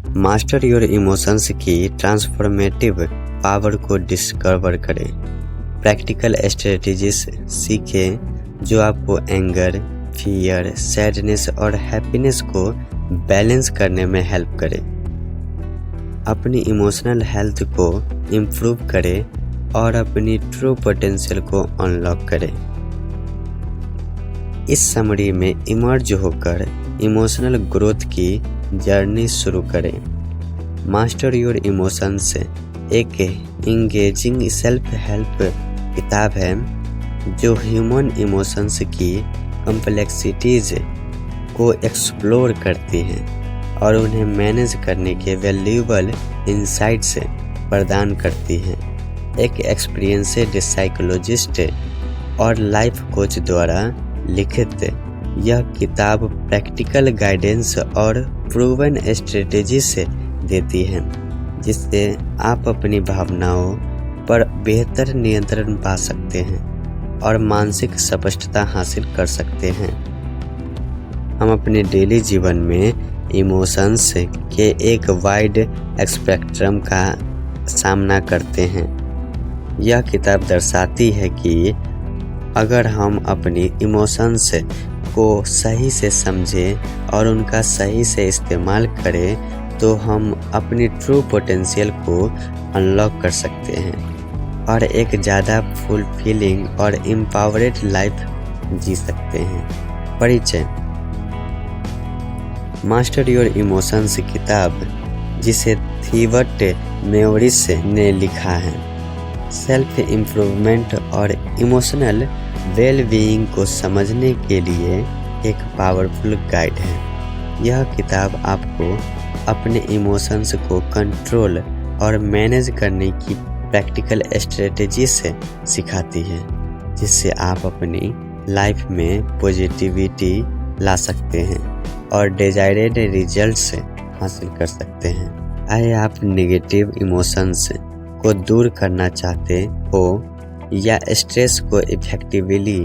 Master your emotions की transformative power को discover करें। प्रैक्टिकल स्ट्रेटजीज सीखें जो आपको एंगर, फियर, सैडनेस और हैप्पीनेस को बैलेंस करने में हेल्प करे। अपनी इमोशनल हेल्थ को इम्प्रूव करें और अपनी ट्रू पोटेंशियल को अनलॉक करें। इस समरी में इमर्ज होकर इमोशनल ग्रोथ की जर्नी शुरू करें। मास्टर योर इमोशंस एक इंगेजिंग सेल्फ हेल्प किताब है जो ह्यूमन इमोशंस की कॉम्प्लेक्सिटीज को एक्सप्लोर करती हैं और उन्हें मैनेज करने के वैल्यूएबल इंसाइट्स प्रदान करती हैं। एक एक्सपीरियंस्ड साइकोलॉजिस्ट और लाइफ कोच द्वारा लिखित यह किताब प्रैक्टिकल गाइडेंस और प्रूवन स्ट्रेटेजी से देती है जिससे आप अपनी भावनाओं पर बेहतर नियंत्रण पा सकते हैं और मानसिक स्पष्टता हासिल कर सकते हैं। हम अपने डेली जीवन में इमोशंस के एक वाइड स्पेक्ट्रम का सामना करते हैं। यह किताब दर्शाती है कि अगर हम अपनी इमोशंस को सही से समझें और उनका सही से इस्तेमाल करें तो हम अपनी ट्रू पोटेंशियल को अनलॉक कर सकते हैं और एक ज़्यादा फुलफिलिंग और एम्पावरेड लाइफ जी सकते हैं। परिचय। मास्टर योर इमोशंस किताब जिसे थीवर्ट मेओरिस ने लिखा है, सेल्फ इम्प्रूवमेंट और इमोशनल वेल बीइंग को समझने के लिए एक पावरफुल गाइड है। यह किताब आपको अपने इमोशंस को कंट्रोल और मैनेज करने की प्रैक्टिकल स्ट्रेटेजी से सिखाती है जिससे आप अपनी लाइफ में पॉजिटिविटी ला सकते हैं और डिजायरेड रिजल्ट्स हासिल कर सकते हैं। आइए आप नेगेटिव इमोशंस को दूर करना चाहते हो या स्ट्रेस को इफेक्टिवली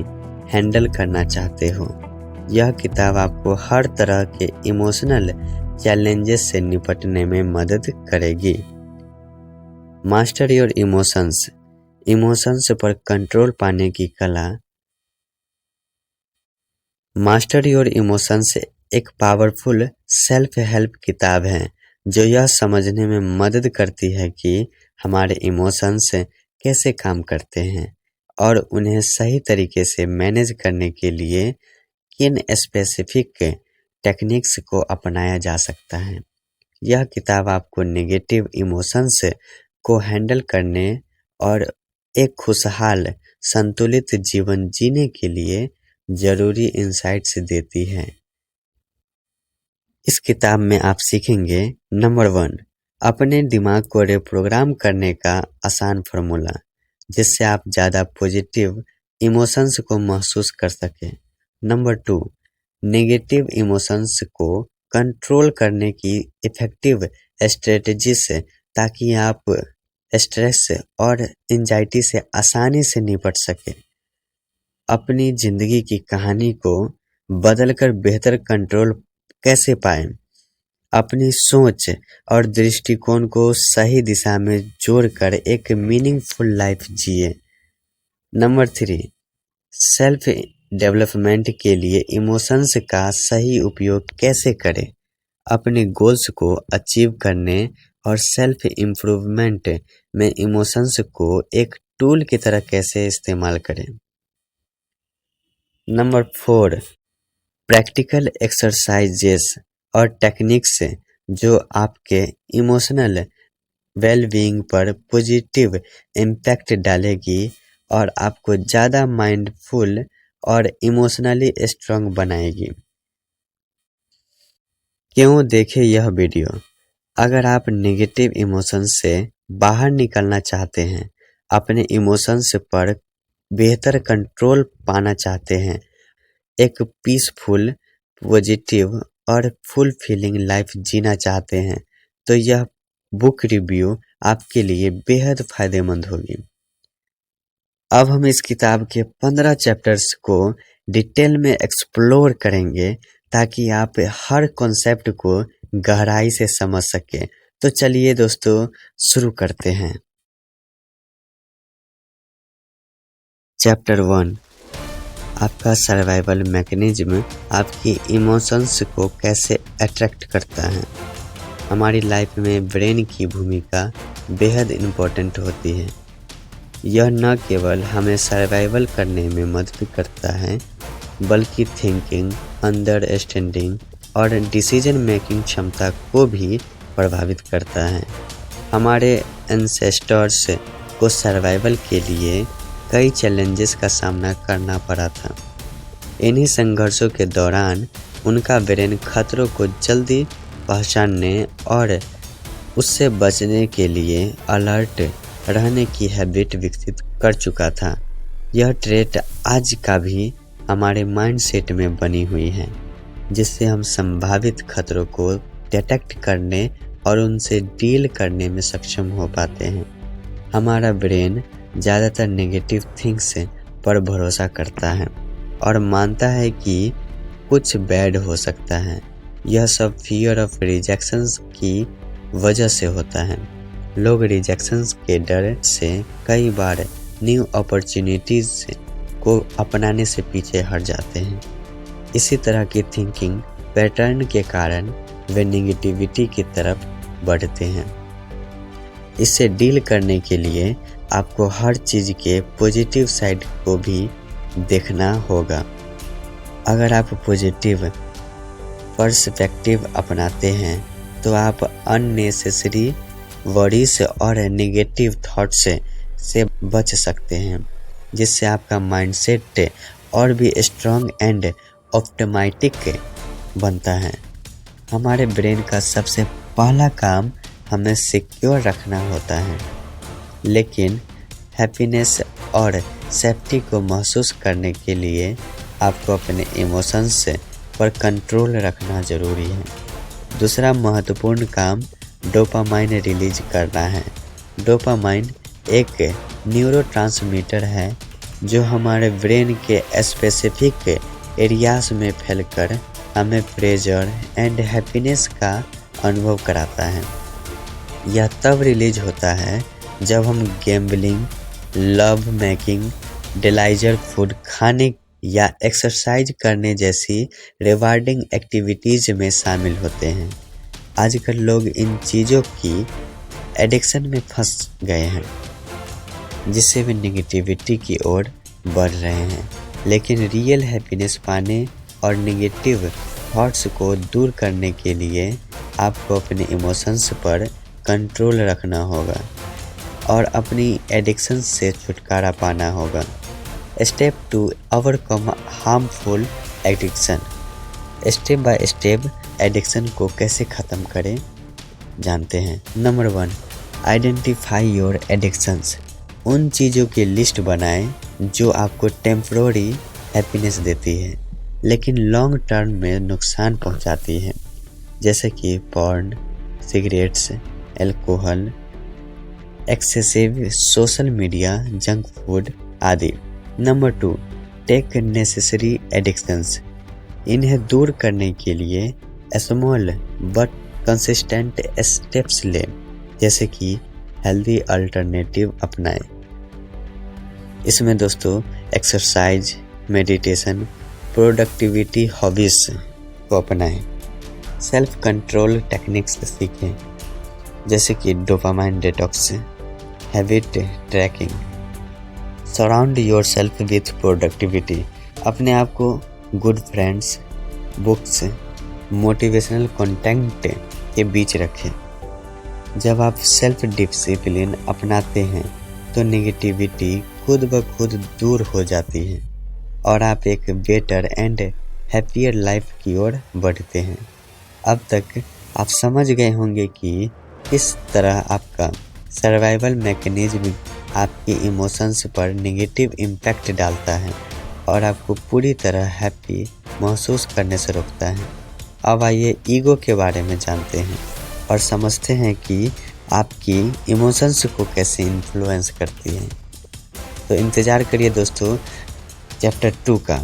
हैंडल करना चाहते हो, यह किताब आपको हर तरह के इमोशनल चैलेंजेस से निपटने में मदद करेगी। मास्टर योर इमोशंस, इमोशंस पर कंट्रोल पाने की कला। मास्टर योर इमोशंस एक पावरफुल सेल्फ हेल्प किताब है जो यह समझने में मदद करती है कि हमारे इमोशंस कैसे काम करते हैं और उन्हें सही तरीके से मैनेज करने के लिए किन स्पेसिफिक टेक्निक्स को अपनाया जा सकता है। यह किताब आपको नेगेटिव इमोशंस को हैंडल करने और एक खुशहाल संतुलित जीवन जीने के लिए जरूरी इंसाइट्स देती है। इस किताब में आप सीखेंगे नंबर 1, अपने दिमाग को रिप्रोग्राम करने का आसान फार्मूला जिससे आप ज़्यादा पॉजिटिव इमोशंस को महसूस कर सकें। नंबर 2, नेगेटिव इमोशंस को कंट्रोल करने की इफ़ेक्टिव स्ट्रेटजीज ताकि आप स्ट्रेस और एंजाइटी से आसानी से निपट सकें। अपनी ज़िंदगी की कहानी को बदलकर बेहतर कंट्रोल कैसे पाएं? अपनी सोच और दृष्टिकोण को सही दिशा में जोड़कर एक मीनिंगफुल लाइफ जिए। नंबर 3, सेल्फ डेवलपमेंट के लिए इमोशंस का सही उपयोग कैसे करें? अपने गोल्स को अचीव करने और सेल्फ इम्प्रूवमेंट में इमोशंस को एक टूल की तरह कैसे इस्तेमाल करें? नंबर 4, प्रैक्टिकल एक्सरसाइजेस और टेक्निक्स जो आपके इमोशनल वेलबीइंग पर पॉजिटिव इम्पैक्ट डालेगी और आपको ज़्यादा माइंडफुल और इमोशनली स्ट्रांग बनाएगी। क्यों देखें यह वीडियो? अगर आप नेगेटिव इमोशंस से बाहर निकलना चाहते हैं, अपने इमोशंस पर बेहतर कंट्रोल पाना चाहते हैं, एक पीसफुल, पॉजिटिव और फुलफिलिंग लाइफ जीना चाहते हैं, तो यह बुक रिव्यू आपके लिए बेहद फायदेमंद होगी। अब हम इस किताब के 15 चैप्टर्स को डिटेल में एक्सप्लोर करेंगे ताकि आप हर कॉन्सेप्ट को गहराई से समझ सके। तो चलिए दोस्तों शुरू करते हैं। चैप्टर 1, आपका सर्वाइवल मैकेनिज्म आपकी इमोशंस को कैसे अट्रैक्ट करता है। हमारी लाइफ में ब्रेन की भूमिका बेहद इम्पोर्टेंट होती है। यह न केवल हमें सर्वाइवल करने में मदद करता है, बल्कि थिंकिंग, अंडरस्टैंडिंग और डिसीजन मेकिंग क्षमता को भी प्रभावित करता है। हमारे एंसेस्टर्स को सर्वाइवल के लिए कई चैलेंजेस का सामना करना पड़ा था। इन्हीं संघर्षों के दौरान उनका ब्रेन खतरों को जल्दी पहचानने और उससे बचने के लिए अलर्ट रहने की हैबिट विकसित कर चुका था। यह ट्रेट आज का भी हमारे माइंडसेट में बनी हुई है, जिससे हम संभावित खतरों को डिटेक्ट करने और उनसे डील करने में सक्षम हो पाते हैं। हमारा ब्रेन ज़्यादातर नेगेटिव थिंग्स पर भरोसा करता है और मानता है कि कुछ बैड हो सकता है। यह सब फियर ऑफ रिजेक्शंस की वजह से होता है। लोग रिजेक्शंस के डर से कई बार न्यू अपॉर्चुनिटीज़ को अपनाने से पीछे हट जाते हैं। इसी तरह की थिंकिंग पैटर्न के कारण वे नेगेटिविटी की तरफ बढ़ते हैं। इससे डील करने के लिए आपको हर चीज़ के पॉजिटिव साइड को भी देखना होगा। अगर आप पॉजिटिव पर्सपेक्टिव अपनाते हैं तो आप अननेसेसरी वरीज और नेगेटिव थॉट्स से बच सकते हैं, जिससे आपका माइंडसेट और भी स्ट्रॉन्ग एंड ऑप्टिमाइटिक बनता है। हमारे ब्रेन का सबसे पहला काम हमें सिक्योर रखना होता है, लेकिन हैप्पीनेस और सेफ्टी को महसूस करने के लिए आपको अपने इमोशंस पर कंट्रोल रखना ज़रूरी है। दूसरा महत्वपूर्ण काम डोपामाइन रिलीज करना है। डोपामाइन एक न्यूरोट्रांसमीटर है जो हमारे ब्रेन के स्पेसिफिक एरियाज में फैलकर हमें प्लेजर एंड हैप्पीनेस का अनुभव कराता है। यह तब रिलीज होता है जब हम गैम्बलिंग, लव मेकिंग, डिलाइजर फूड खाने या एक्सरसाइज करने जैसी रिवार्डिंग एक्टिविटीज़ में शामिल होते हैं। आजकल लोग इन चीज़ों की एडिक्शन में फंस गए हैं, जिससे वे नेगेटिविटी की ओर बढ़ रहे हैं। लेकिन रियल हैप्पीनेस पाने और नेगेटिव थॉट्स को दूर करने के लिए आपको अपने इमोशंस पर कंट्रोल रखना होगा और अपनी एडिक्शन से छुटकारा पाना होगा। Step 2, overcome harmful addiction. Step by step addiction को कैसे ख़त्म करें जानते हैं। Number 1, identify your addictions. उन चीज़ों की लिस्ट बनाएं जो आपको टेम्पररी हैप्पीनेस देती है लेकिन लॉन्ग टर्म में नुकसान पहुंचाती है, जैसे कि porn, cigarettes, alcohol, excessive social media, junk food आदि। Number 2, take necessary addictions. इन्हें दूर करने के लिए स्मॉल बट कंसिस्टेंट स्टेप्स लें, जैसे कि हेल्दी अल्टरनेटिव अपनाएं। इसमें दोस्तों एक्सरसाइज, मेडिटेशन, प्रोडक्टिविटी हॉबीज को अपनाएं। सेल्फ कंट्रोल टेक्निक्स सीखें, जैसे कि dopamine detox, habit tracking. Surround yourself with productivity. अपने आप को good friends, books, motivational content के बीच रखें। जब आप सेल्फ डिसिप्लिन अपनाते हैं तो नेगेटिविटी खुद ब खुद दूर हो जाती है और आप एक बेटर एंड हैप्पियर लाइफ की ओर बढ़ते हैं। अब तक आप समझ गए होंगे कि किस तरह आपका सर्वाइवल मैकेनिज्म आपके इमोशंस पर नेगेटिव इम्पैक्ट डालता है और आपको पूरी तरह हैप्पी महसूस करने से रोकता है। अब आइए ईगो के बारे में जानते हैं और समझते हैं कि आपकी इमोशंस को कैसे इन्फ्लुएंस करती है। तो इंतज़ार करिए दोस्तों चैप्टर 2 का।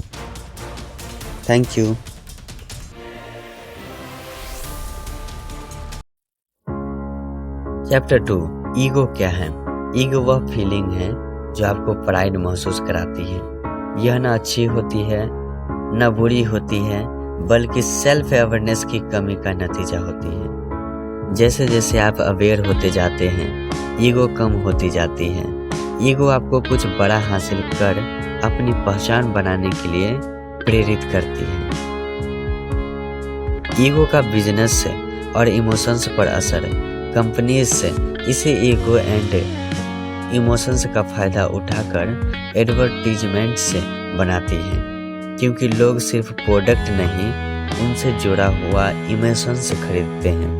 Thank you. चैप्टर 2, ईगो क्या है। ईगो वह फीलिंग है जो आपको प्राइड महसूस कराती है। यह न अच्छी होती है न बुरी होती है, बल्कि सेल्फ अवेयरनेस की कमी का नतीजा होती है। जैसे जैसे आप अवेयर होते जाते हैं, ईगो कम होती जाती है। ईगो आपको कुछ बड़ा हासिल कर अपनी पहचान बनाने के लिए प्रेरित करती है। ईगो का बिजनेस और इमोशंस पर असर। कंपनीज इसे ईगो एंड इमोशंस का फायदा उठाकर एडवर्टीजमेंट से बनाती है, क्योंकि लोग सिर्फ प्रोडक्ट नहीं, उनसे जुड़ा हुआ इमोशंस खरीदते हैं।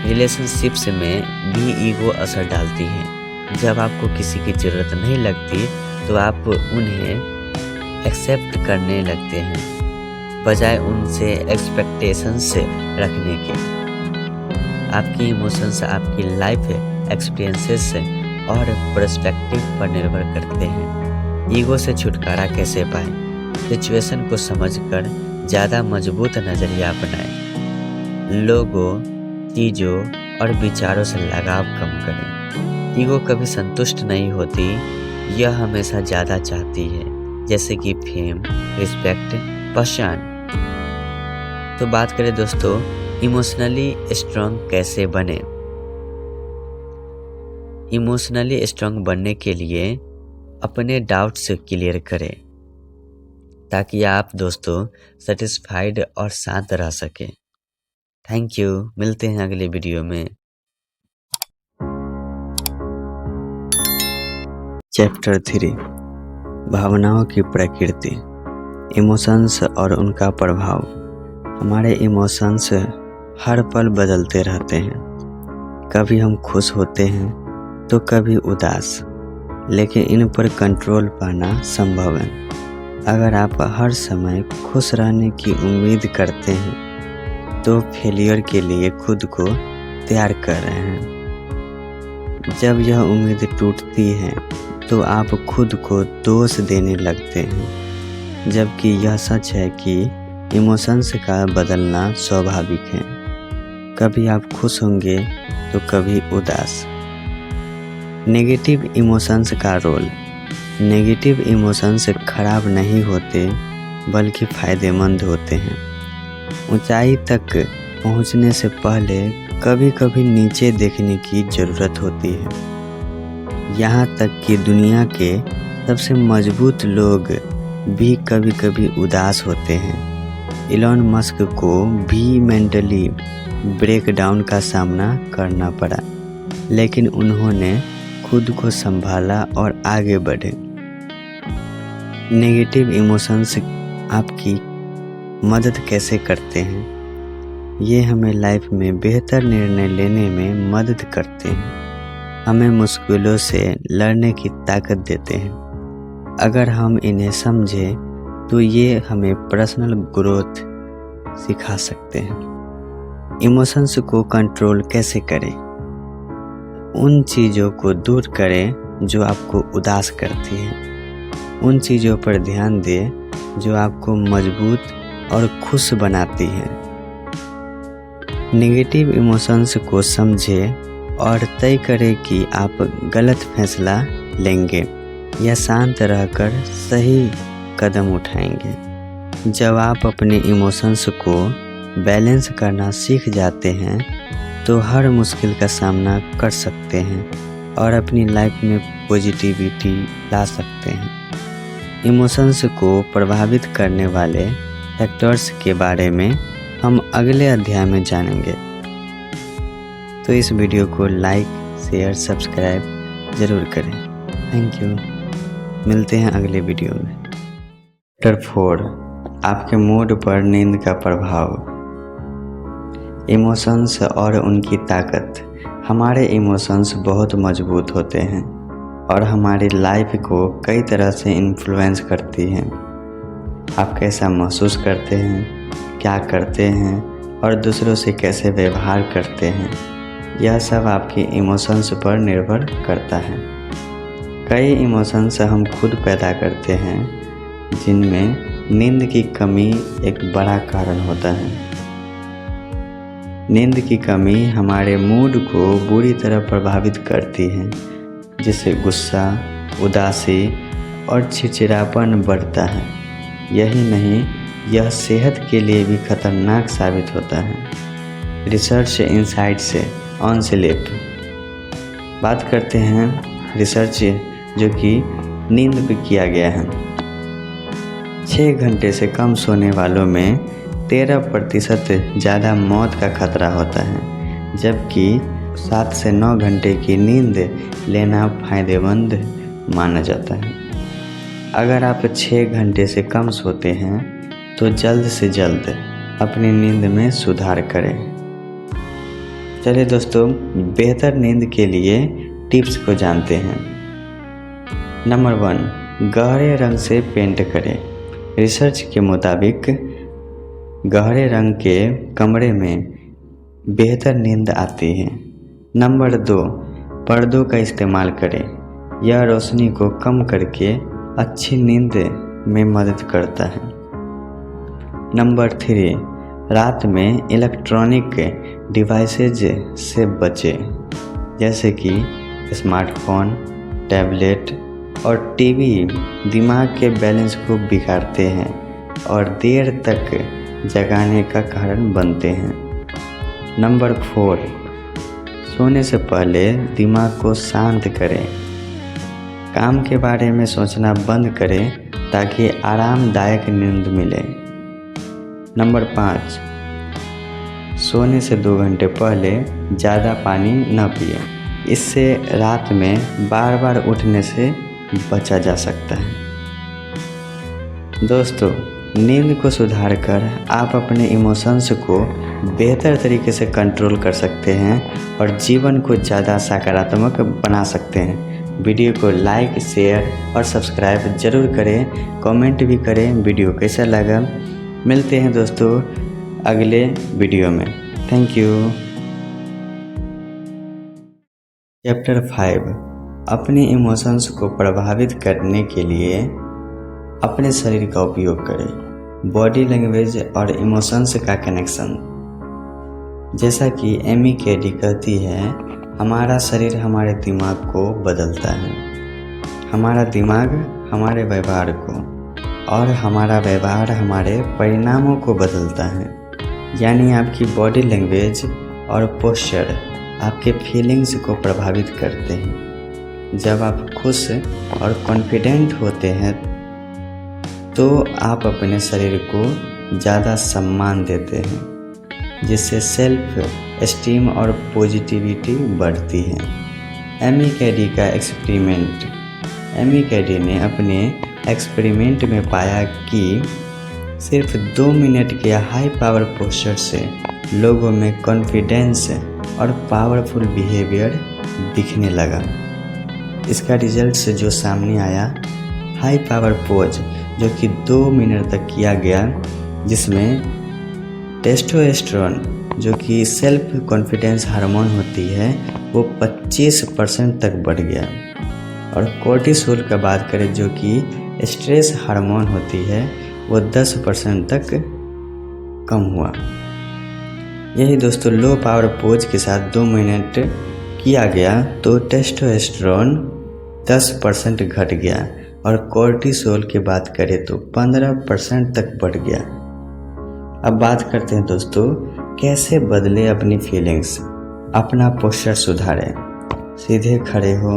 रिलेशनशिप्स में भी ईगो असर डालती है। जब आपको किसी की ज़रूरत नहीं लगती तो आप उन्हें एक्सेप्ट करने लगते हैं, बजाय उनसे एक्सपेक्टेशंस रखने के। आपकी इमोशंस आपकी लाइफ एक्सपीरियंसेस और पर्सपेक्टिव पर निर्भर करते हैं। ईगो से छुटकारा कैसे पाएं? सिचुएशन को समझकर ज़्यादा मजबूत नज़रिया अपनाएं। लोगों, चीज़ों और विचारों से लगाव कम करें। ईगो कभी संतुष्ट नहीं होती, यह हमेशा ज़्यादा चाहती है, जैसे कि फेम, रिस्पेक्ट, पहचान। तो बात करें दोस्तों, इमोशनली स्ट्रांग कैसे बने। इमोशनली स्ट्रांग बनने के लिए अपने डाउट्स क्लियर करें, ताकि आप दोस्तों सेटिस्फाइड और शांत रह सकें। थैंक यू, मिलते हैं अगले वीडियो में। चैप्टर 3, भावनाओं की प्रकृति। इमोशंस और उनका प्रभाव। हमारे इमोशंस हर पल बदलते रहते हैं। कभी हम खुश होते हैं तो कभी उदास, लेकिन इन पर कंट्रोल पाना संभव है। अगर आप हर समय खुश रहने की उम्मीद करते हैं तो फेलियर के लिए खुद को तैयार कर रहे हैं। जब यह उम्मीद टूटती है तो आप खुद को दोष देने लगते हैं, जबकि यह सच है कि इमोशंस का बदलना स्वाभाविक है। कभी आप खुश होंगे तो कभी उदास। नेगेटिव इमोशंस का रोल। नेगेटिव इमोशंस खराब नहीं होते, बल्कि फ़ायदेमंद होते हैं। ऊंचाई तक पहुंचने से पहले कभी कभी नीचे देखने की ज़रूरत होती है। यहाँ तक कि दुनिया के सबसे मजबूत लोग भी कभी कभी उदास होते हैं। इलॉन मस्क को भी मेंटली ब्रेकडाउन का सामना करना पड़ा, लेकिन उन्होंने खुद को संभाला और आगे बढ़े। नेगेटिव इमोशंस आपकी मदद कैसे करते हैं? ये हमें लाइफ में बेहतर निर्णय लेने में मदद करते हैं। हमें मुश्किलों से लड़ने की ताकत देते हैं। अगर हम इन्हें समझें तो ये हमें पर्सनल ग्रोथ सिखा सकते हैं। इमोशंस को कंट्रोल कैसे करें? उन चीज़ों को दूर करें जो आपको उदास करती हैं। उन चीज़ों पर ध्यान दें जो आपको मजबूत और खुश बनाती हैं। नेगेटिव इमोशंस को समझें और तय करें कि आप गलत फैसला लेंगे या शांत रहकर सही कदम उठाएंगे। जब आप अपने इमोशंस को बैलेंस करना सीख जाते हैं तो हर मुश्किल का सामना कर सकते हैं और अपनी लाइफ में पॉजिटिविटी ला सकते हैं। इमोशंस को प्रभावित करने वाले फैक्टर्स के बारे में हम अगले अध्याय में जानेंगे। तो इस वीडियो को लाइक, शेयर, सब्सक्राइब ज़रूर करें। थैंक यू, मिलते हैं अगले वीडियो में। चैप्टर 4, आपके मूड पर नींद का प्रभाव। इमोशंस और उनकी ताकत। हमारे इमोशंस बहुत मजबूत होते हैं और हमारी लाइफ को कई तरह से इन्फ्लुएंस करती हैं। आप कैसा महसूस करते हैं, क्या करते हैं और दूसरों से कैसे व्यवहार करते हैं, यह सब आपके इमोशंस पर निर्भर करता है। कई इमोशंस हम खुद पैदा करते हैं, जिनमें नींद की कमी एक बड़ा कारण होता है। नींद की कमी हमारे मूड को बुरी तरह प्रभावित करती है, जिससे गुस्सा, उदासी और चिड़चिड़ापन बढ़ता है। यही नहीं, यह सेहत के लिए भी खतरनाक साबित होता है। रिसर्च इनसाइट से ऑन स्लीप बात करते हैं। रिसर्च जो कि नींद पे किया गया है। 6 घंटे से कम सोने वालों में 13% ज़्यादा मौत का खतरा होता है, जबकि 7 से 9 घंटे की नींद लेना फ़ायदेमंद माना जाता है। अगर आप 6 घंटे से कम सोते हैं तो जल्द से जल्द अपनी नींद में सुधार करें। चलिए दोस्तों, बेहतर नींद के लिए टिप्स को जानते हैं। नंबर 1, गहरे रंग से पेंट करें। रिसर्च के मुताबिक गहरे रंग के कमरे में बेहतर नींद आती है। नंबर 2, पर्दों का इस्तेमाल करें। यह रोशनी को कम करके अच्छी नींद में मदद करता है। नंबर 3, रात में इलेक्ट्रॉनिक डिवाइसेज से बचें, जैसे कि स्मार्टफोन, टैबलेट और टीवी दिमाग के बैलेंस को बिगाड़ते हैं और देर तक जगाने का कारण बनते हैं। नंबर 4, सोने से पहले दिमाग को शांत करें। काम के बारे में सोचना बंद करें ताकि आरामदायक नींद मिले। नंबर 5, सोने से 2 घंटे पहले ज़्यादा पानी न पिए। इससे रात में बार बार उठने से बचा जा सकता है। दोस्तों, नींद को सुधार कर आप अपने इमोशंस को बेहतर तरीके से कंट्रोल कर सकते हैं और जीवन को ज़्यादा सकारात्मक बना सकते हैं। वीडियो को लाइक, शेयर और सब्सक्राइब ज़रूर करें। कमेंट भी करें वीडियो कैसा लगा। मिलते हैं दोस्तों अगले वीडियो में। Thank you. चैप्टर 5, अपने इमोशंस को प्रभावित करने के लिए अपने शरीर का उपयोग करें। बॉडी लैंग्वेज और इमोशंस का कनेक्शन। जैसा कि एमी कैडी कहती है, हमारा शरीर हमारे दिमाग को बदलता है, हमारा दिमाग हमारे व्यवहार को, और हमारा व्यवहार हमारे परिणामों को बदलता है। यानी आपकी बॉडी लैंग्वेज और पोस्चर आपके फीलिंग्स को प्रभावित करते हैं। जब आप खुश और कॉन्फिडेंट होते हैं तो आप अपने शरीर को ज़्यादा सम्मान देते हैं, जिससे सेल्फ एस्टीम और पॉजिटिविटी बढ़ती है। एमी कैडी का एक्सपेरिमेंट। एमी कैडी ने अपने एक्सपेरिमेंट में पाया कि सिर्फ 2 मिनट के हाई पावर पोस्चर से लोगों में कॉन्फिडेंस और पावरफुल बिहेवियर दिखने लगा। इसका रिजल्ट से जो सामने आया, हाई पावर पोज जो कि 2 मिनट तक किया गया, जिसमें टेस्टोस्टेरोन जो कि सेल्फ कॉन्फिडेंस हार्मोन होती है वो 25% तक बढ़ गया, और कोर्टिसोल का बात करें जो कि स्ट्रेस हार्मोन होती है वो 10% तक कम हुआ। यही दोस्तों, लो पावर पोज के साथ 2 मिनट किया गया तो टेस्टोस्टेरोन 10% घट गया, और कोर्टिसोल की बात करें तो 15% तक बढ़ गया। अब बात करते हैं दोस्तों, कैसे बदले अपनी फीलिंग्स। अपना पोस्चर सुधारें। सीधे खड़े हो,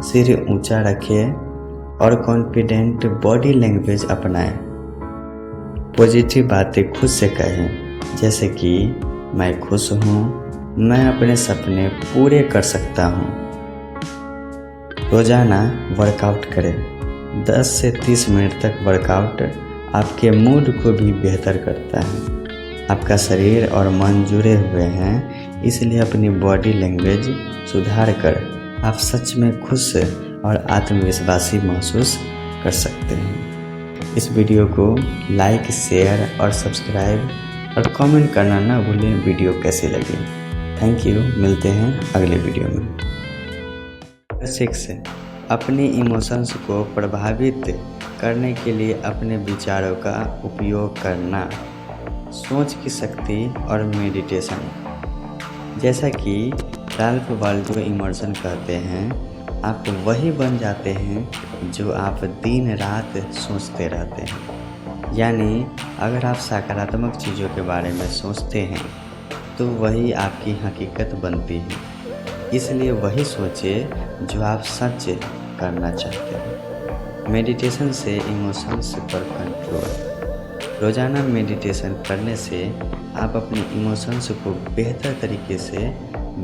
सिर ऊंचा रखें और कॉन्फिडेंट बॉडी लैंग्वेज अपनाएं। पॉजिटिव बातें खुद से कहें, जैसे कि मैं खुश हूँ, मैं अपने सपने पूरे कर सकता हूँ। रोज़ाना वर्कआउट करें। 10 से 30 मिनट तक वर्कआउट आपके मूड को भी बेहतर करता है। आपका शरीर और मन जुड़े हुए हैं, इसलिए अपनी बॉडी लैंग्वेज सुधार कर आप सच में खुश और आत्मविश्वासी महसूस कर सकते हैं। इस वीडियो को लाइक, शेयर और सब्सक्राइब और कमेंट करना ना भूलें वीडियो कैसी लगी। Thank you. मिलते हैं अगले वीडियो में। 6, अपने इमोशंस को प्रभावित करने के लिए अपने विचारों का उपयोग करना। सोच की शक्ति और मेडिटेशन। जैसा कि राल्फ वाल्डो इमर्सन कहते हैं, आप वही बन जाते हैं जो आप दिन रात सोचते रहते हैं। यानी अगर आप सकारात्मक चीज़ों के बारे में सोचते हैं तो वही आपकी हकीकत बनती है। इसलिए वही सोचिए जो आप सच करना चाहते हैं। मेडिटेशन से इमोशंस पर कंट्रोल। रोज़ाना मेडिटेशन करने से आप अपने इमोशंस को बेहतर तरीके से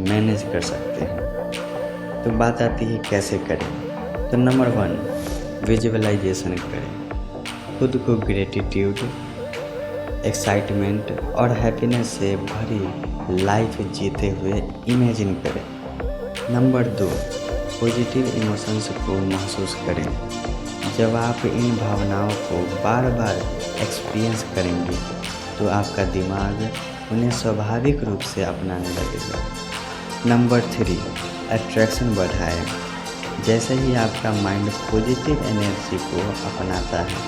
मैनेज कर सकते हैं। तो बात आती है कैसे करें। तो नंबर 1, विजुअलाइजेशन करें। खुद को ग्रेटिट्यूड, एक्साइटमेंट और हैप्पीनेस से भरी लाइफ जीते हुए इमेजिन करें। नंबर 2, पॉजिटिव इमोशंस को महसूस करें। जब आप इन भावनाओं को बार बार एक्सपीरियंस करेंगे तो आपका दिमाग उन्हें स्वाभाविक रूप से अपनाने लगेगा। नंबर 3, अट्रैक्शन बढ़ाएं। जैसे ही आपका माइंड पॉजिटिव एनर्जी को अपनाता है,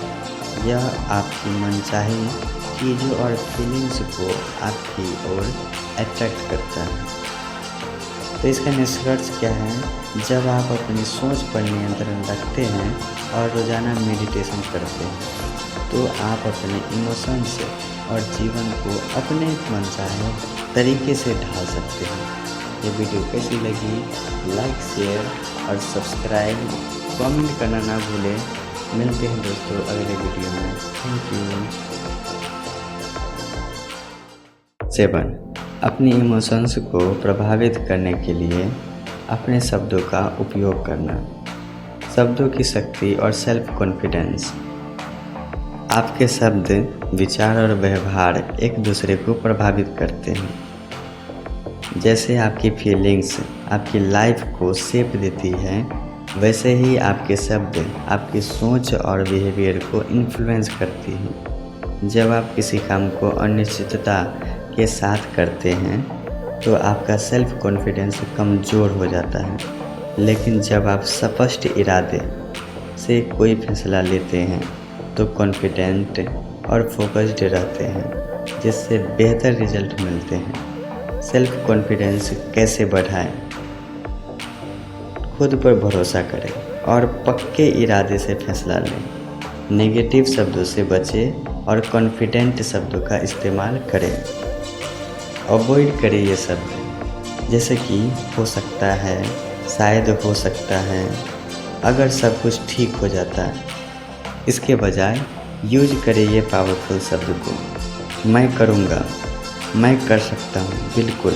यह आपकी मनचाही चीज़ों और फीलिंग्स को आपकी ओर अट्रैक्ट करता है। तो इसका निष्कर्ष क्या है? जब आप अपनी सोच पर नियंत्रण रखते हैं और रोज़ाना मेडिटेशन करते हैं तो आप अपने इमोशंस और जीवन को अपने मनचाहे तरीके से ढाल सकते हैं। ये वीडियो कैसी लगी? लाइक, शेयर और सब्सक्राइब, कमेंट करना ना भूलें। मिलते हैं दोस्तों अगले वीडियो में। Thank you. 7, अपनी इमोशंस को प्रभावित करने के लिए अपने शब्दों का उपयोग करना। शब्दों की शक्ति और सेल्फ कॉन्फिडेंस। आपके शब्द, विचार और व्यवहार एक दूसरे को प्रभावित करते हैं। जैसे आपकी फीलिंग्स आपकी लाइफ को शेप देती है, वैसे ही आपके शब्द आपकी सोच और बिहेवियर को इन्फ्लुएंस करती हैं। जब आप किसी काम को अनिश्चितता के साथ करते हैं तो आपका सेल्फ कॉन्फिडेंस कमज़ोर हो जाता है, लेकिन जब आप स्पष्ट इरादे से कोई फैसला लेते हैं तो कॉन्फिडेंट और फोकस्ड रहते हैं, जिससे बेहतर रिजल्ट मिलते हैं। सेल्फ कॉन्फिडेंस कैसे बढ़ाएं? खुद पर भरोसा करें और पक्के इरादे से फैसला लें। नेगेटिव शब्दों से बचें और कॉन्फिडेंट शब्दों का इस्तेमाल करें। अवॉइड करें ये शब्द जैसे कि हो सकता है, शायद हो सकता है, अगर सब कुछ ठीक हो जाता। इसके बजाय यूज करें ये पावरफुल शब्द को। मैं करूँगा, मैं कर सकता हूँ, बिल्कुल,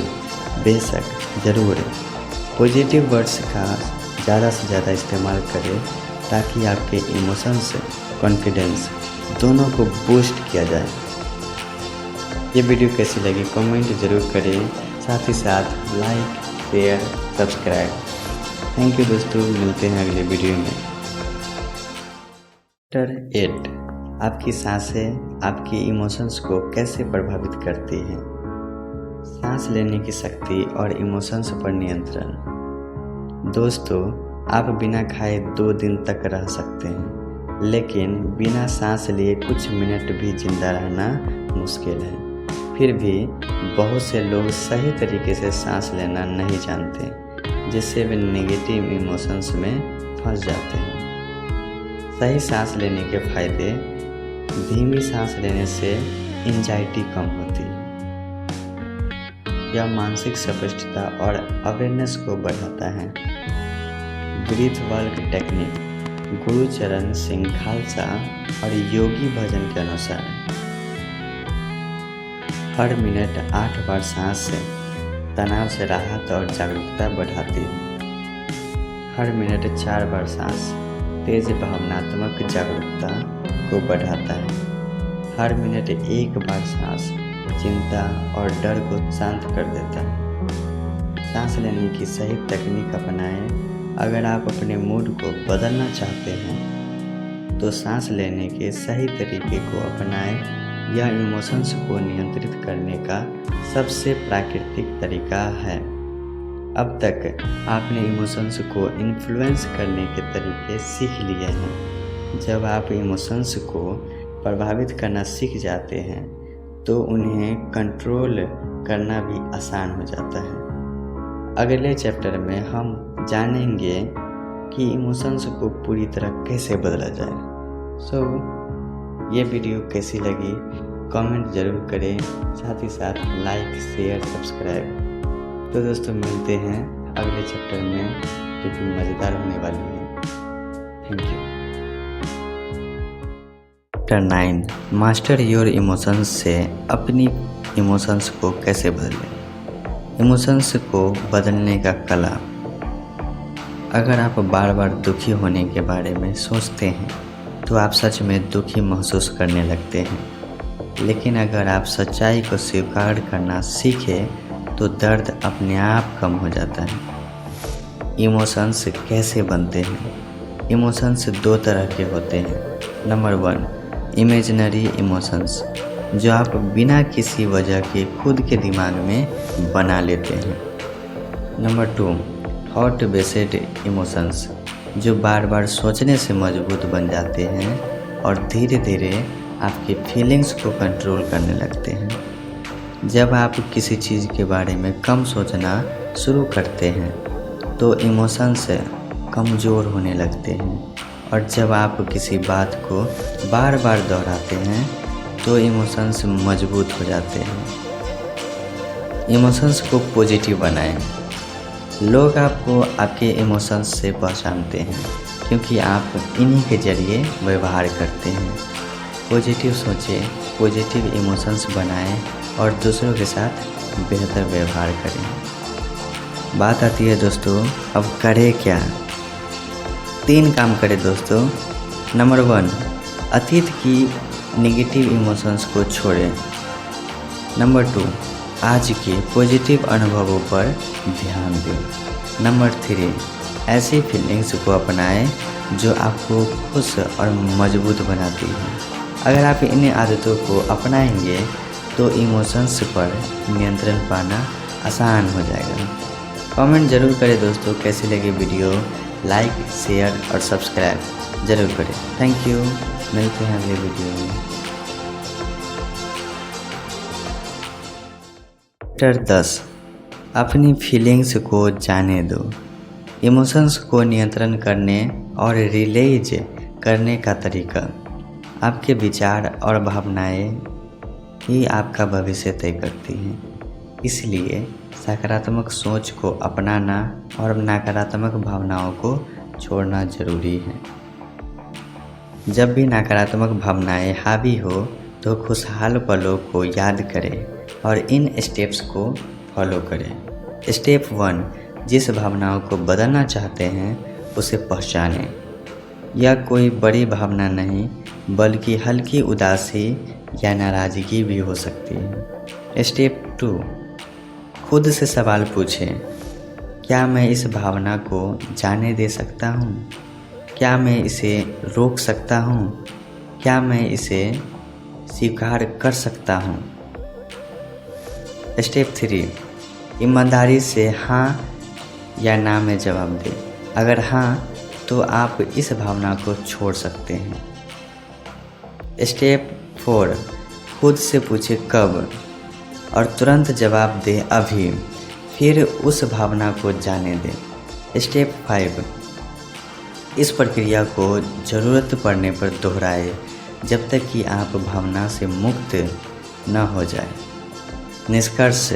बेशक, ज़रूर। पॉजिटिव वर्ड्स का ज़्यादा से ज़्यादा इस्तेमाल करें ताकि आपके इमोशंस, कॉन्फिडेंस दोनों को बूस्ट किया जाए। ये वीडियो कैसी लगी कमेंट ज़रूर करें, साथ ही साथ like, share, subscribe. Thank you दोस्तों, मिलते हैं अगले वीडियो में। चैप्टर 8, आपकी सांसें आपकी इमोशंस को कैसे प्रभावित करती हैं। सांस लेने की शक्ति और इमोशंस पर नियंत्रण। दोस्तों, आप बिना खाए 2 दिन तक रह सकते हैं, लेकिन बिना सांस लिए कुछ मिनट भी जिंदा रहना मुश्किल है। फिर भी बहुत से लोग सही तरीके से सांस लेना नहीं जानते, जिससे वे नेगेटिव इमोशंस में फंस जाते हैं। सही सांस लेने के फायदे। धीमी सांस लेने से एंजाइटी कम होती है। यह मानसिक स्पष्टता और अवेयरनेस को बढ़ाता है। Breath work technique Gurucharan Singh Khalsa और योगी भजन के अनुसार हर मिनट 8 बार सांस से तनाव से राहत और जागरूकता बढ़ाती है। हर मिनट 4 बार सांस तेज भावनात्मक जागरूकता को बढ़ाता है। हर मिनट 1 बार सांस चिंता और डर को शांत कर देता है। सांस लेने की सही तकनीक अपनाएं। अगर आप अपने मूड को बदलना चाहते हैं तो सांस लेने के सही तरीके को अपनाएं। यह इमोशंस को नियंत्रित करने का सबसे प्राकृतिक तरीका है। अब तक आपने इमोशंस को इन्फ्लुएंस करने के तरीके सीख लिए हैं। जब आप इमोशंस को प्रभावित करना सीख जाते हैं तो उन्हें कंट्रोल करना भी आसान हो जाता है। अगले चैप्टर में हम जानेंगे कि इमोशंस को पूरी तरह कैसे बदला जाए। सो ये वीडियो कैसी लगी कमेंट ज़रूर करें, साथ ही साथ लाइक शेयर सब्सक्राइब। तो दोस्तों मिलते हैं अगले चैप्टर में जो कि मज़ेदार होने वाली है। Thank you. Chapter 9 master your emotions से अपनी इमोशंस को कैसे बदलें। इमोशंस को बदलने का कला। अगर आप बार बार दुखी होने के बारे में सोचते हैं तो आप सच में दुखी महसूस करने लगते हैं, लेकिन अगर आप सच्चाई को स्वीकार करना सीखें तो दर्द अपने आप कम हो जाता है। इमोशंस कैसे बनते हैं? इमोशंस 2 तरह के होते हैं। नंबर 1 इमेजिनरी इमोशंस, जो आप बिना किसी वजह के खुद के दिमाग में बना लेते हैं। नंबर 2 थॉट बेस्ड इमोशंस, जो बार बार सोचने से मजबूत बन जाते हैं और धीरे धीरे आपकी फीलिंग्स को कंट्रोल करने लगते हैं। जब आप किसी चीज़ के बारे में कम सोचना शुरू करते हैं तो इमोशंस कमज़ोर होने लगते हैं, और जब आप किसी बात को बार बार दोहराते हैं तो इमोशंस मजबूत हो जाते हैं। इमोशंस को पॉजिटिव बनाएं। लोग आपको आपके इमोशंस से पहचानते हैं क्योंकि आप इन्हीं के ज़रिए व्यवहार करते हैं। पॉजिटिव सोचें, पॉजिटिव इमोशंस बनाएं और दूसरों के साथ बेहतर व्यवहार करें। बात आती है दोस्तों, अब करें क्या? 3 काम करें दोस्तों। नंबर 1 अतीत की नेगेटिव इमोशंस को छोड़ें। नंबर 2 आज के पॉजिटिव अनुभवों पर ध्यान दें। नंबर 3 ऐसी फीलिंग्स को अपनाएं जो आपको खुश और मजबूत बनाती है। अगर आप इन आदतों को अपनाएंगे तो इमोशंस पर नियंत्रण पाना आसान हो जाएगा। कमेंट ज़रूर करें दोस्तों कैसी लगी वीडियो, लाइक शेयर और सब्सक्राइब ज़रूर करें। Thank you. मिलते हैं अगले वीडियो में। चैप्टर 10 अपनी फीलिंग्स को जाने दो। इमोशंस को नियंत्रण करने और रिलीज करने का तरीका। आपके विचार और भावनाएं ही आपका भविष्य तय करती हैं, इसलिए सकारात्मक सोच को अपनाना और नकारात्मक भावनाओं को छोड़ना जरूरी है। जब भी नकारात्मक भावनाएं हावी हो तो खुशहाल पलों को याद करें और इन स्टेप्स को फॉलो करें। स्टेप 1 जिस भावनाओं को बदलना चाहते हैं उसे पहचानें। यह कोई बड़ी भावना नहीं बल्कि हल्की उदासी या नाराज़गी भी हो सकती है। स्टेप 2 खुद से सवाल पूछें, क्या मैं इस भावना को जाने दे सकता हूँ? क्या मैं इसे रोक सकता हूँ? क्या मैं इसे स्वीकार कर सकता हूँ? स्टेप 3 ईमानदारी से हाँ या ना में जवाब दें। अगर हाँ तो आप इस भावना को छोड़ सकते हैं। स्टेप 4 खुद से पूछें कब, और तुरंत जवाब दें अभी, फिर उस भावना को जाने दें। स्टेप 5 इस प्रक्रिया को ज़रूरत पड़ने पर दोहराएं जब तक कि आप भावना से मुक्त न हो जाए। निष्कर्ष,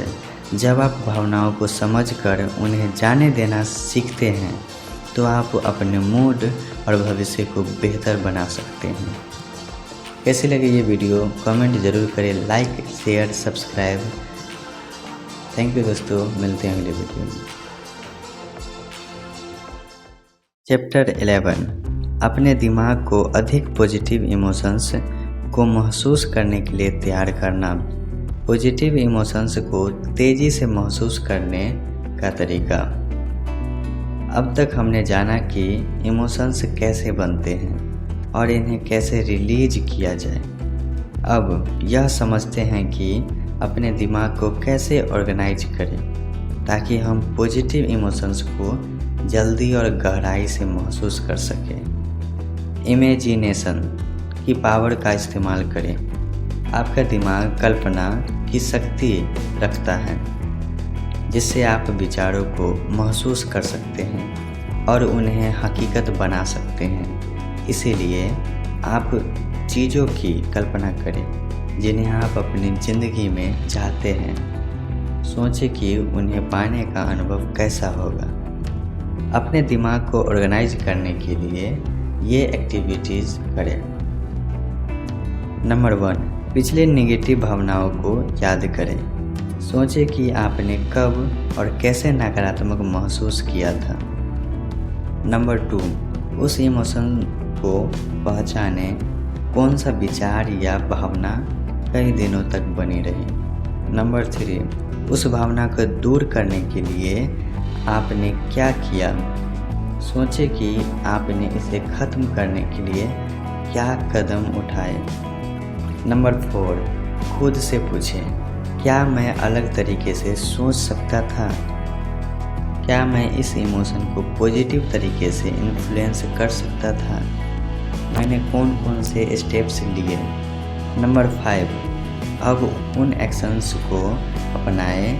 जब आप भावनाओं को समझकर उन्हें जाने देना सीखते हैं तो आप अपने मूड और भविष्य को बेहतर बना सकते हैं। कैसी लगी ये वीडियो कमेंट ज़रूर करें, like share subscribe. Thank you दोस्तों, मिलते हैं अगले वीडियो में। चैप्टर 11 अपने दिमाग को अधिक पॉजिटिव इमोशंस को महसूस करने के लिए तैयार करना। पॉजिटिव इमोशंस को तेज़ी से महसूस करने का तरीका। अब तक हमने जाना कि इमोशंस कैसे बनते हैं और इन्हें कैसे रिलीज किया जाए। अब यह समझते हैं कि अपने दिमाग को कैसे ऑर्गेनाइज करें ताकि हम पॉजिटिव इमोशंस को जल्दी और गहराई से महसूस कर सकें। इमेजिनेशन की पावर का इस्तेमाल करें। आपका दिमाग कल्पना की शक्ति रखता है। जिससे आप विचारों को महसूस कर सकते हैं और उन्हें हकीकत बना सकते हैं। इसीलिए आप चीज़ों की कल्पना करें जिन्हें आप अपनी ज़िंदगी में चाहते हैं। सोचें कि उन्हें पाने का अनुभव कैसा होगा। अपने दिमाग को ऑर्गेनाइज करने के लिए ये एक्टिविटीज़ करें। नंबर 1, पिछले नेगेटिव भावनाओं को याद करें। सोचें कि आपने कब और कैसे नकारात्मक महसूस किया था। नंबर 2, उस इमोशन को पहचानें, कौन सा विचार या भावना कई दिनों तक बनी रही। नंबर 3, उस भावना को दूर करने के लिए आपने क्या किया। सोचें कि आपने इसे ख़त्म करने के लिए क्या कदम उठाए। नंबर 4, खुद से पूछें, क्या मैं अलग तरीके से सोच सकता था? क्या मैं इस इमोशन को पॉजिटिव तरीके से इन्फ्लुएंस कर सकता था? मैंने कौन कौन से स्टेप्स लिए। नंबर 5, अब उन एक्शंस को अपनाएं।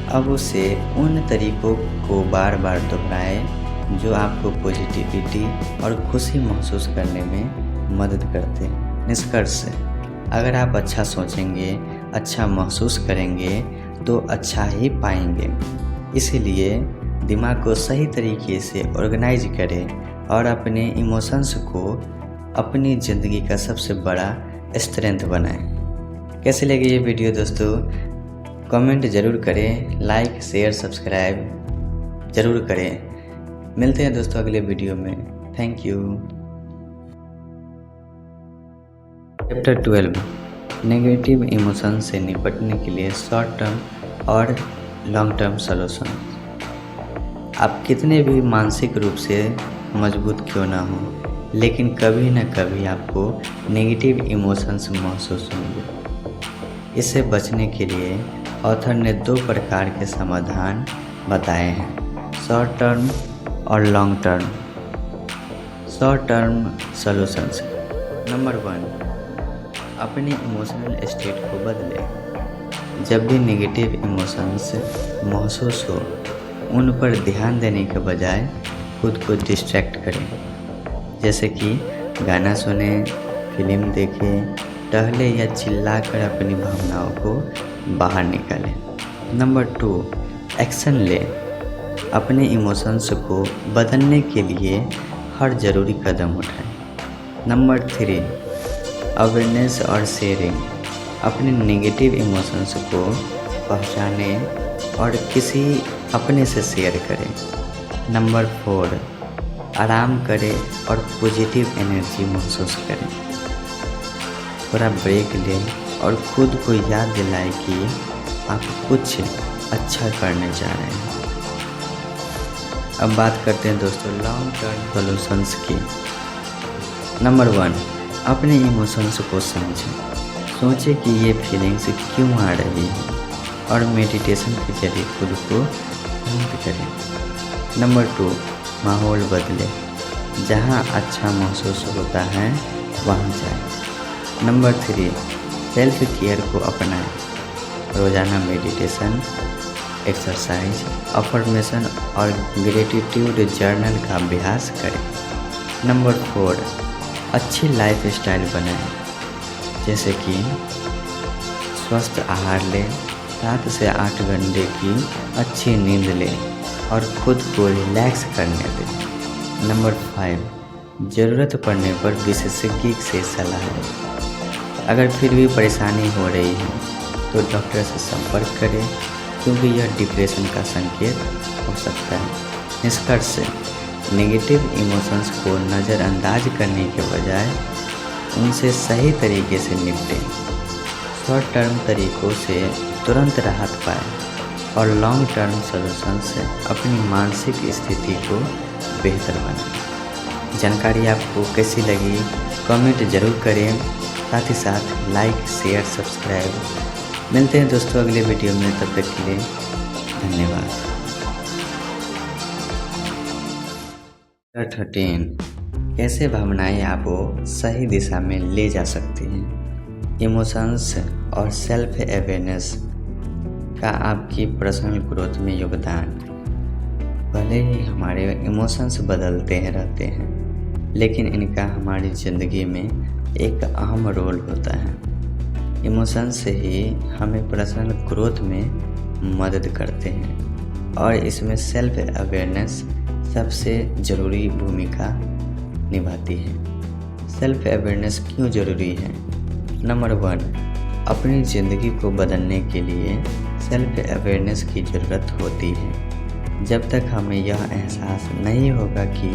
अब उसे उन तरीकों को बार बार दोहराएं जो आपको पॉजिटिविटी और खुशी महसूस करने में मदद करते हैं। निष्कर्ष, अगर आप अच्छा सोचेंगे, अच्छा महसूस करेंगे तो अच्छा ही पाएंगे। इसीलिए दिमाग को सही तरीके से ऑर्गेनाइज करें और अपने इमोशंस को अपनी ज़िंदगी का सबसे बड़ा स्ट्रेंथ बनाएं। कैसे लगे ये वीडियो दोस्तों? कमेंट ज़रूर करें, लाइक शेयर सब्सक्राइब ज़रूर करें। मिलते हैं दोस्तों अगले वीडियो में। Thank you. Chapter 12, negative emotion से निपटने के लिए शॉर्ट टर्म और लॉन्ग टर्म सॉल्यूशन। आप कितने भी मानसिक रूप से मजबूत क्यों ना हो, लेकिन कभी न कभी आपको नेगेटिव इमोशंस महसूस होंगे। इससे बचने के लिए ऑथर ने 2 प्रकार के समाधान बताए हैं, शॉर्ट टर्म और long term. Short term solutions. Number 1, अपने इमोशनल स्टेट को बदलें। जब भी नेगेटिव इमोशंस महसूस हो, उन पर ध्यान देने के बजाय खुद को डिस्ट्रैक्ट करें। जैसे कि गाना सुनें, फिल्म देखें, टहले या चिल्लाकर अपनी भावनाओं को बाहर निकालें। नंबर 2, एक्शन लें। अपने इमोशंस को बदलने के लिए हर ज़रूरी कदम उठाएं। नंबर 3, अवेयरनेस और शेयरिंग। अपने नेगेटिव इमोशंस को पहचानें और किसी अपने से शेयर करें। नंबर 4, आराम करें और पॉजिटिव एनर्जी महसूस करें। थोड़ा ब्रेक लें और खुद को याद दिलाएं कि आप कुछ अच्छा करने जा रहे हैं। अब बात करते हैं दोस्तों लॉन्ग टर्म सॉल्यूशंस की। नंबर 1, अपने इमोशंस को समझें। सोचें कि ये फीलिंग्स क्यों आ रही हैं और मेडिटेशन के जरिए खुद को शांत करें। नंबर 2, माहौल बदलें। जहाँ अच्छा महसूस होता है वहाँ जाएं। नंबर 3, सेल्फ केयर को अपनाएं। रोज़ाना मेडिटेशन, एक्सरसाइज, अफर्मेशन और ग्रेटिट्यूड जर्नल का अभ्यास करें। नंबर 4, अच्छी लाइफ स्टाइल बनाएं। जैसे कि स्वस्थ आहार लें, 7 से 8 घंटे की अच्छी नींद लें और खुद को रिलैक्स करने दें। नंबर 5, ज़रूरत पड़ने पर विशेषज्ञ से सलाह लें। अगर फिर भी परेशानी हो रही है तो डॉक्टर से संपर्क करें, क्योंकि यह डिप्रेशन का संकेत हो सकता है। निष्कर्ष, नेगेटिव इमोशंस को नज़रअंदाज करने के बजाय उनसे सही तरीके से निपटें। शॉर्ट टर्म तरीक़ों से तुरंत राहत पाएं और लॉन्ग टर्म सॉल्यूशन से अपनी मानसिक स्थिति को बेहतर बनाएं। जानकारी आपको कैसी लगी कमेंट ज़रूर करें, साथ ही साथ लाइक शेयर सब्सक्राइब। मिलते हैं दोस्तों अगले वीडियो में, तब तक के लिए धन्यवाद। 13, कैसे भावनाएं आपको सही दिशा में ले जा सकती हैं। इमोशंस और सेल्फ अवेयरनेस इनका आपकी पर्सनल ग्रोथ में योगदान। भले ही हमारे इमोशंस बदलते हैं रहते हैं, लेकिन इनका हमारी ज़िंदगी में एक अहम रोल होता है। इमोशंस ही हमें पर्सनल ग्रोथ में मदद करते हैं और इसमें सेल्फ अवेयरनेस सबसे ज़रूरी भूमिका निभाती है। सेल्फ अवेयरनेस क्यों ज़रूरी है? नंबर 1, अपनी ज़िंदगी को बदलने के लिए सेल्फ अवेयरनेस की ज़रूरत होती है। जब तक हमें यह एहसास नहीं होगा कि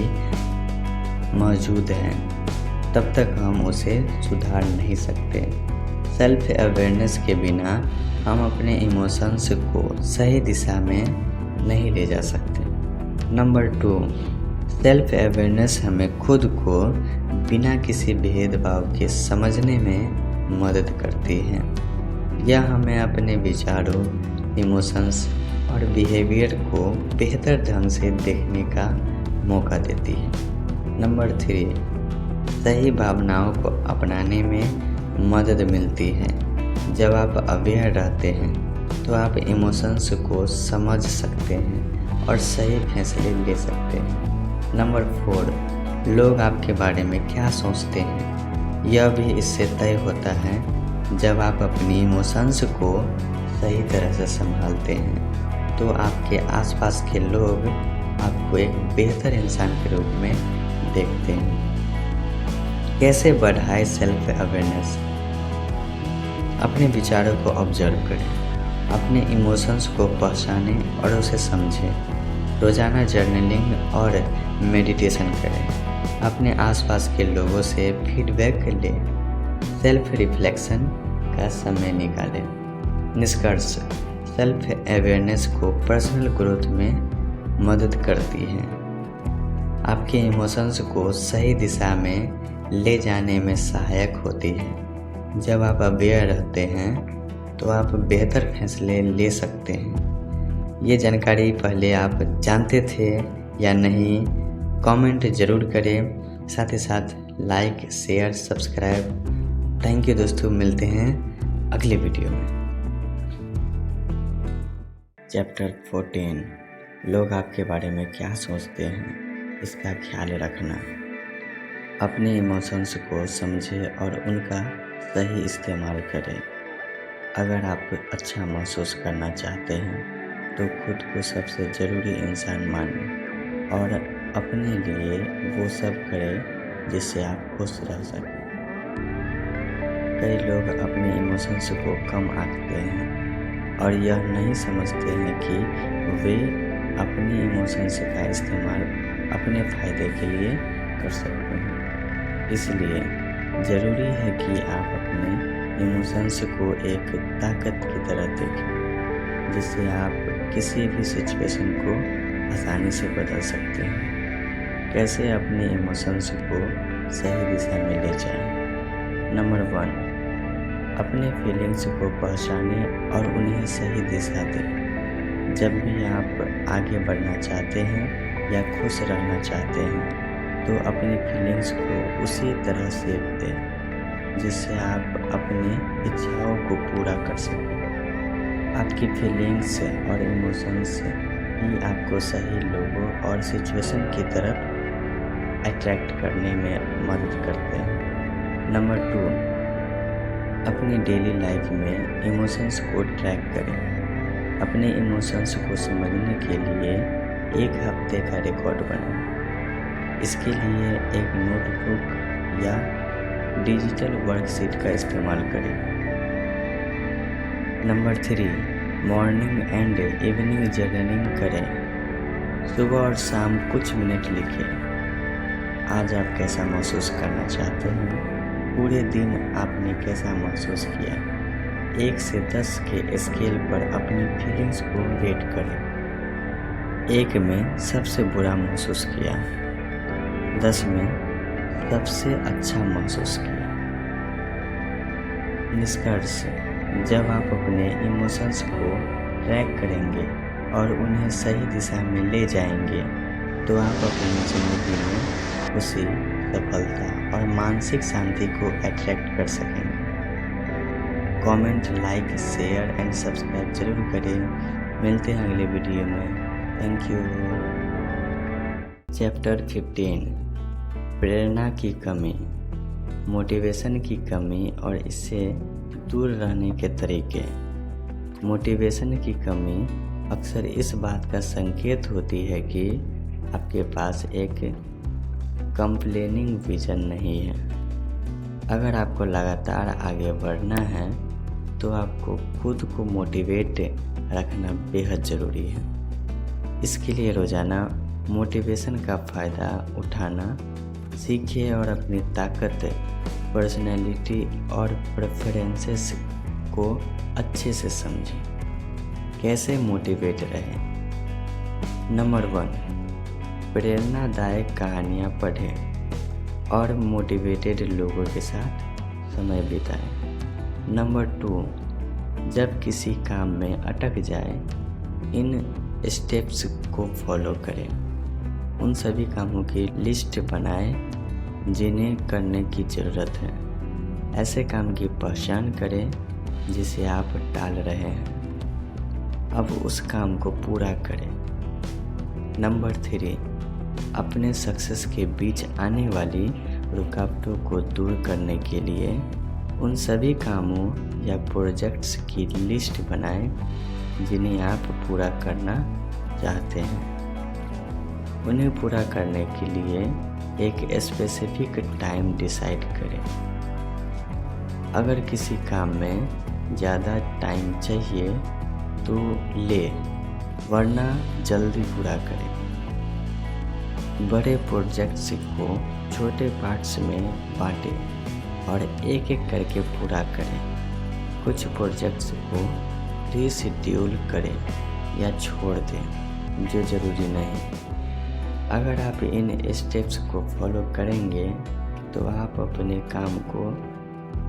मौजूद है, तब तक हम उसे सुधार नहीं सकते। सेल्फ अवेयरनेस के बिना हम अपने इमोशंस को सही दिशा में नहीं ले जा सकते। नंबर 2, सेल्फ अवेयरनेस हमें खुद को बिना किसी भेदभाव के समझने में मदद करती है। यह हमें अपने विचारों, इमोशंस और बिहेवियर को बेहतर ढंग से देखने का मौका देती है। नंबर 3, सही भावनाओं को अपनाने में मदद मिलती है। जब आप अवेयर रहते हैं तो आप इमोशंस को समझ सकते हैं और सही फैसले ले सकते हैं। नंबर 4, लोग आपके बारे में क्या सोचते हैं, यह भी इससे तय होता है। जब आप अपनी इमोशंस को सही तरह से संभालते हैं तो आपके आसपास के लोग आपको एक बेहतर इंसान के रूप में देखते हैं। कैसे बढ़ाए सेल्फ अवेयरनेस? अपने विचारों को ऑब्जर्व करें, अपने इमोशंस को पहचानें और उसे समझें। रोज़ाना जर्नलिंग और मेडिटेशन करें। अपने आसपास के लोगों से फीडबैक लें। सेल्फ रिफ्लेक्शन का समय निकालें। निष्कर्ष, सेल्फ अवेयरनेस को पर्सनल ग्रोथ में मदद करती है। आपके इमोशंस को सही दिशा में ले जाने में सहायक होती है। जब आप अवेयर रहते हैं तो आप बेहतर फैसले ले सकते हैं। ये जानकारी पहले आप जानते थे या नहीं? कमेंट ज़रूर करें। साथ ही साथ like, share, subscribe. Thank you दोस्तों, मिलते हैं अगले वीडियो में। चैप्टर 14, लोग आपके बारे में क्या सोचते हैं, इसका ख्याल रखना। अपने इमोशंस को समझें और उनका सही इस्तेमाल करें। अगर आप अच्छा महसूस करना चाहते हैं तो खुद को सबसे ज़रूरी इंसान मानें और अपने लिए वो सब करें जिससे आप खुश रह सकें। कई लोग अपने इमोशंस को कम आंकते हैं और यह नहीं समझते हैं कि वे अपने इमोशंस का इस्तेमाल अपने फ़ायदे के लिए कर सकते हैं। इसलिए ज़रूरी है कि आप अपने इमोशंस को एक ताकत की तरह देखें, जिससे आप किसी भी सिचुएशन को आसानी से बदल सकते हैं। कैसे अपने इमोशंस को सही दिशा में ले जाएं? नंबर 1, अपने फीलिंग्स को पहचानें और उन्हें सही दिशा दें। जब भी आप आगे बढ़ना चाहते हैं या खुश रहना चाहते हैं तो अपनी फीलिंग्स को उसी तरह शेप दें जिससे आप अपनी इच्छाओं को पूरा कर सकें। आपकी फीलिंग्स और इमोशंस ही आपको सही लोगों और सिचुएशन की तरफ अट्रैक्ट करने में मदद करते हैं। नंबर 2, अपनी डेली लाइफ में इमोशंस को ट्रैक करें। अपने इमोशंस को समझने के लिए 1 हफ्ते का रिकॉर्ड बनाएं। इसके लिए एक नोटबुक या डिजिटल वर्कशीट का इस्तेमाल करें। Number 3, morning and evening journaling करें। सुबह और शाम कुछ मिनट लिखें। आज आप कैसा महसूस करना चाहते हैं? पूरे दिन आपने कैसा महसूस किया? 1 से 10 के स्केल पर अपनी फीलिंग्स को रेट करें। 1 में सबसे बुरा महसूस किया, 10 में सबसे अच्छा महसूस किया। निष्कर्ष, जब आप अपने इमोशंस को ट्रैक करेंगे और उन्हें सही दिशा में ले जाएंगे तो आप अपनी ज़िंदगी में खुशी, सफलता और मानसिक शांति को अट्रैक्ट कर सकेंगे। Comment, like, share and subscribe जरूर करें। मिलते हैं अगले वीडियो में। Thank you. चैप्टर 15 प्रेरणा की कमी, मोटिवेशन की कमी और इससे दूर रहने के तरीके। मोटिवेशन की कमी अक्सर इस बात का संकेत होती है कि आपके पास एक कंप्लेनिंग विजन नहीं है। अगर आपको लगातार आगे बढ़ना है तो आपको खुद को मोटिवेट रखना बेहद ज़रूरी है। इसके लिए रोज़ाना मोटिवेशन का फ़ायदा उठाना सीखिए और अपनी ताकत, पर्सनैलिटी और प्रेफरेंसेस को अच्छे से समझें। कैसे मोटिवेट रहें? नंबर 1, प्रेरणादायक कहानियाँ पढ़ें और मोटिवेटेड लोगों के साथ समय बिताएं। नंबर 2, जब किसी काम में अटक जाए, इन स्टेप्स को फॉलो करें। उन सभी कामों की लिस्ट बनाएं जिन्हें करने की ज़रूरत है। ऐसे काम की पहचान करें जिसे आप टाल रहे हैं, अब उस काम को पूरा करें। नंबर 3, अपने सक्सेस के बीच आने वाली रुकावटों को दूर करने के लिए उन सभी कामों या प्रोजेक्ट्स की लिस्ट बनाएं जिन्हें आप पूरा करना चाहते हैं। उन्हें पूरा करने के लिए एक स्पेसिफिक टाइम डिसाइड करें। अगर किसी काम में ज़्यादा टाइम चाहिए तो ले, वरना जल्दी पूरा करें। बड़े प्रोजेक्ट्स को छोटे पार्ट्स में बांटें और एक एक करके पूरा करें। कुछ प्रोजेक्ट्स को रीशेड्यूल करें या छोड़ दें जो ज़रूरी नहीं। अगर आप इन स्टेप्स को फॉलो करेंगे तो आप अपने काम को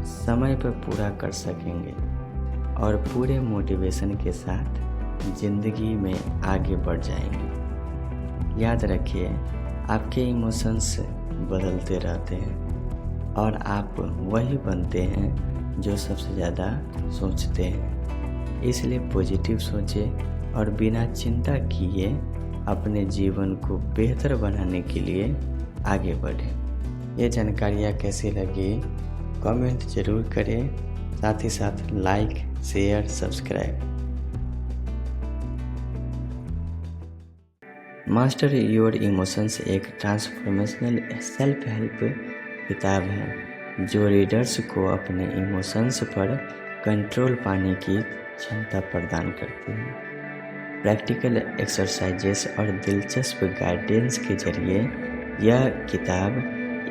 समय पर पूरा कर सकेंगे और पूरे मोटिवेशन के साथ ज़िंदगी में आगे बढ़ जाएंगे। याद रखिए, आपके इमोशंस बदलते रहते हैं और आप वही बनते हैं जो सबसे ज़्यादा सोचते हैं। इसलिए पॉजिटिव सोचें और बिना चिंता किए अपने जीवन को बेहतर बनाने के लिए आगे बढ़ें। ये जानकारियाँ कैसी लगी कमेंट ज़रूर करें, साथ ही साथ like, share, subscribe. Master your emotions एक ट्रांसफॉर्मेशनल सेल्फ हेल्प किताब है जो रीडर्स को अपने इमोशंस पर कंट्रोल पाने की क्षमता प्रदान करती है। प्रैक्टिकल एक्सरसाइजेस और दिलचस्प गाइडेंस के जरिए यह किताब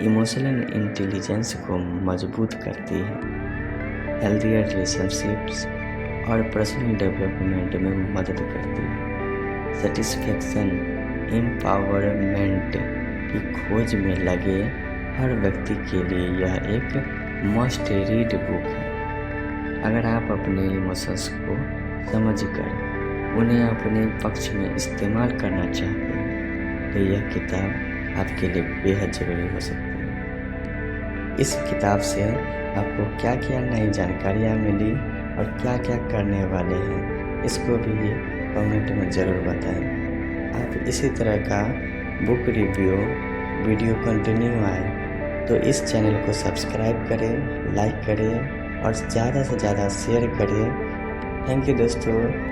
इमोशनल इंटेलिजेंस को मजबूत करती है, हेल्दियर रिलेशनशिप्स और पर्सनल डेवलपमेंट में मदद करती है। सेटिस्फैक्शन, एम्पावरमेंट की खोज में लगे हर व्यक्ति के लिए यह एक मस्ट रीड बुक है। अगर आप अपने इमोशंस को समझकर उन्हें अपने पक्ष में इस्तेमाल करना चाहते हैं तो यह किताब आपके लिए बेहद ज़रूरी हो सकती है। इस किताब से आपको क्या क्या नई जानकारियाँ मिली और क्या क्या करने वाले हैं, इसको भी कमेंट में ज़रूर बताएं। आप इसी तरह का बुक रिव्यू वीडियो कंटिन्यू आए तो इस चैनल को सब्सक्राइब करें, लाइक करें और ज़्यादा से ज़्यादा शेयर करें। थैंक यू दोस्तों।